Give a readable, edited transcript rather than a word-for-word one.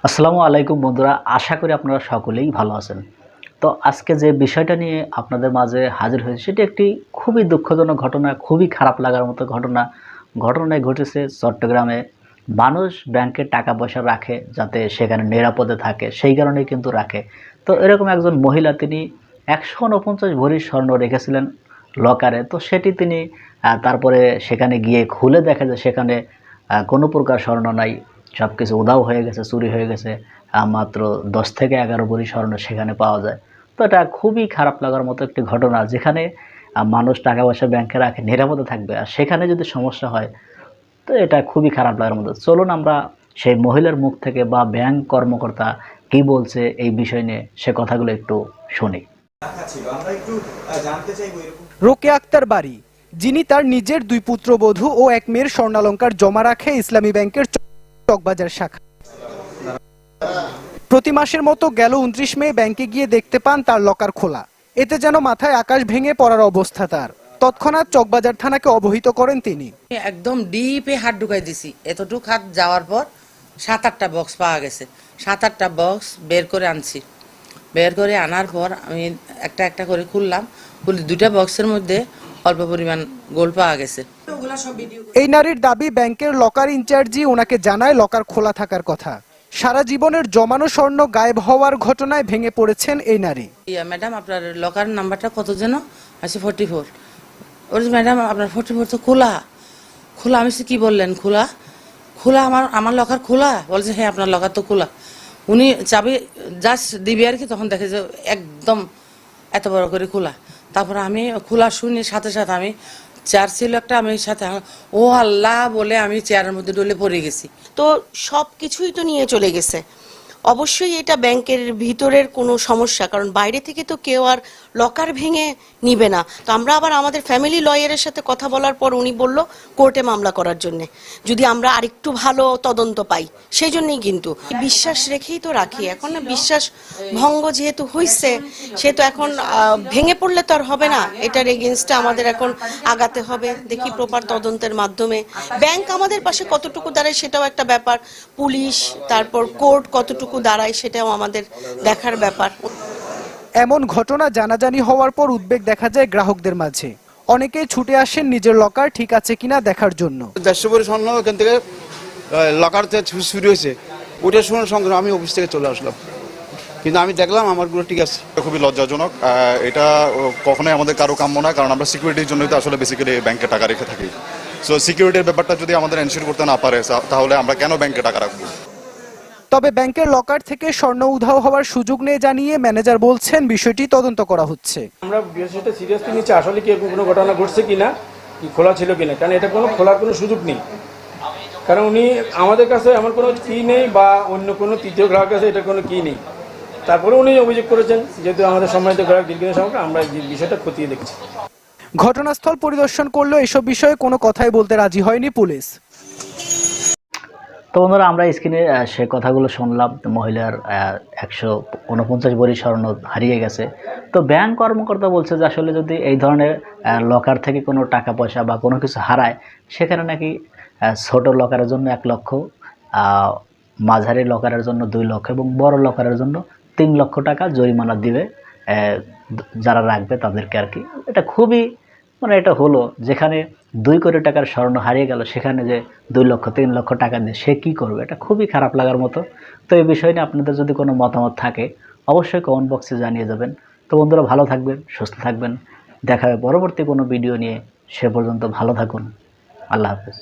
আসসালামু আলাইকুম বন্ধুরা, আশা করি আপনারা সকলেই ভালো আছেন। তো আজকে যে বিষয়টা নিয়ে আপনাদের মাঝে হাজির হয়েছে সেটি একটি খুবই দুঃখজনক ঘটনা, খুবই খারাপ লাগার মতো ঘটনা। ঘটনায় ঘটেছে চট্টগ্রামে। মানুষ ব্যাংকে টাকা পয়সা রাখে যাতে সেখানে নিরাপদে থাকে, সেই কারণেই কিন্তু রাখে। তো এরকম একজন মহিলা, তিনি ১৪৯ ভরি স্বর্ণ রেখেছিলেন লকারে। তো সেটি তিনি তারপরে সেখানে গিয়ে খুলে দেখে যে সেখানে কোনো প্রকার স্বর্ণ নাই। সবকিছু উধাও হয়ে গেছে, চুরি হয়ে গেছে। মাত্র ১০ থেকে ১১ ভরি স্বর্ণ সেখানে পাওয়া যায়। তো এটা খুবই খারাপ লাগার মতো একটি ঘটনা, যেখানে মানুষ টাকা পয়সা ব্যাংকে রাখে নিরাপদে থাকবে, আর সেখানে যদি সমস্যা হয় তো এটা খুবই খারাপ লাগার মতো। চলুন আমরা সেই মহিলার মুখ থেকে বা ব্যাংক কর্মকর্তা কি বলছে এই বিষয় নিয়ে, সে কথাগুলো একটু শুনি। রোকেয়া আক্তার বাড়ি, যিনি তার নিজের ২ পুত্রবধূ ও ১ মেয়ের স্বর্ণালংকার জমা রাখে ইসলামী ব্যাংকের চকবাজার শাখা। প্রতি মাসের মতো গেল ২৯ মে ব্যাংকে গিয়ে দেখতে পান তার লকার খোলা। এতে যেন মাথায় আকাশ ভেঙে পড়ার অবস্থা তার। তৎক্ষণাৎ চকবাজার থানাকে অবহিত করেন তিনি। একদম ডিপে হাত ঢুকাই দিছি। এতটুকু হাত যাওয়ার পর ৭-৮টা বক্স পাওয়া গেছে। ৭-৮টা বক্স বের করে আনছি। বের করে আনার পর আমি একটা একটা করে খুললাম। খুলে ২টা বক্সের মধ্যে অল্প পরিমাণ গোল্ড পাওয়া গেছে। এই নারীর দাবি, ব্যাংকের লকার ইনচার্জই ওনাকে জানায় লকার খোলা থাকার কথা। সারা জীবনের জমানো স্বর্ণ গায়েব হওয়ার ঘটনায় ভেঙে পড়েছেন এই নারী। ম্যাডাম, আপনার লকার নাম্বারটা কত যেন? আছে 44। ওর ম্যাডাম, আপনার 44 তো খোলা। খোলা? আমি কি বললেন খোলা? খোলা? আমার লকার খোলা? বলছে হ্যাঁ, আপনার লকার তো খোলা। উনি চাবি জাস্ট দিবি আর কি, তখন দেখে যে একদম এত বড় করে খোলা। তারপর আমি খোলা শুনি, সাথে সাথে আমি চেয়ার ছিল একটা, আমি সাথে ও আল্লাহ বলে আমি চেয়ারের মধ্যে ডলে পড়ে গেছি। তো সব কিছুই তো নিয়ে চলে গেছে। অবশ্যই এটা ব্যাংকের ভিতরের কোনো সমস্যা, কারণ বাইরে থেকে তো কেউ আর লকার ভেঙে নিবে না। তো আমরা আবার আমাদের ফ্যামিলি লয়ারের সাথে কথা বলার পর উনি বলল কোর্টে মামলা করার জন্যে, যদি আমরা আরেকটু ভালো তদন্ত পাই। সেই জন্যই কিন্তু বিশ্বাস রেখেই তো রাখি। এখন না, বিশ্বাস ভঙ্গ যেহেতু হয়েছে, সেহেতু এখন ভেঙে পড়লে তো আর হবে না। এটার এগেনস্টে আমাদের এখন আগাতে হবে। দেখি প্রপার তদন্তের মাধ্যমে ব্যাংক আমাদের পাশে কতটুকু দাঁড়ায় সেটাও একটা ব্যাপার। পুলিশ, তারপর কোর্ট কতটুকু দাঁড়ায় সেটাও আমাদের দেখার ব্যাপার। এমন ঘটনা জানাজানি হওয়ার পর উদ্বেগ দেখা যায় গ্রাহকদের মাঝে। অনেকেই ছুটে আসেন নিজের লকার ঠিক আছে কিনা দেখার জন্য। ১৫০ ভরি স্বর্ণ এখান থেকে লকার থেকে চুরি হয়েছে, ওইটা শোনার সঙ্গে আমি অফিস থেকে চলে আসলাম, কিন্তু আমি দেখলাম আমারগুলো ঠিক আছে। খুবই লজ্জাজনক। এটা কখনোই আমাদের কারো কাম্য না, কারণ আমরা সিকিউরিটির জন্যই তো আসলে বেসিক্যালি ব্যাংকে টাকা রেখে থাকি। সো সিকিউরিটির ব্যাপারটা যদি আমাদের এনশিওর করতে না পারে, তাহলে আমরা কেন ব্যাংকে টাকা রাখবো? তবে ব্যাংকের লকার থেকে স্বর্ণ উধাও হওয়ার সুযোগ নেই জানিয়ে ম্যানেজার বলছেন বিষয়টি তদন্ত করা হচ্ছে। আমরা বিষয়টা সিরিয়াসলি নিচ্ছি, আসলে কি এরকম কোনো ঘটনা ঘটছে কিনা, কি খোলা ছিল কিনা, কারণ এটা কোনো খোলার কোনো সুযোগ নেই। কারণ উনি আমাদের কাছে এমন কোনো কি নেই বা অন্য কোনো তৃতীয় গ্রাহকের কাছে এটা কোনো কি নেই। তারপরে উনি অভিযোগ করেছেন, যেহেতু আমাদের সম্মানিত গ্রাহক দীর্ঘদিনের সঙ্গে আমরা বিষয়টা খতিয়ে দেখছি। ঘটনাস্থল পরিদর্শন করলেও এসব বিষয়ে কোনো কথাই বলতে রাজি হয়নি পুলিশ। তো বন্ধুরা, আমরা স্ক্রিনে সে কথাগুলো শুনলাম। মহিলার ১৪৯ ভরি স্বর্ণ হারিয়ে গেছে। তো ব্যাংক কর্মকর্তা বলছে যে আসলে যদি এই ধরনের লকার থেকে কোনো টাকা পয়সা বা কোনো কিছু হারায়, সেখানে নাকি ছোট লকারের জন্য ১ লক্ষ, মাঝারি লকারের জন্য ২ লক্ষ এবং বড় লকারের জন্য ৩ লক্ষ টাকা জরিমানা দিবে যারা রাখবে তাদেরকে আর কি। এটা খুবই এটা হলো, যেখানে ২ কোটি টাকার স্বর্ণ হারিয়ে গেল, সেখানে যে ২ লক্ষ ৩ লক্ষ টাকা দিয়ে সে কী করবে? এটা খুবই খারাপ লাগার মতো। তো এই বিষয় নিয়ে আপনাদের যদি কোনো মতামত থাকে অবশ্যই কমেন্ট বক্সে জানিয়ে যাবেন। তো বন্ধুরা, ভালো থাকবেন, সুস্থ থাকবেন। দেখা হবে পরবর্তী কোনো ভিডিও নিয়ে। সে পর্যন্ত ভালো থাকুন। আল্লাহ হাফেজ।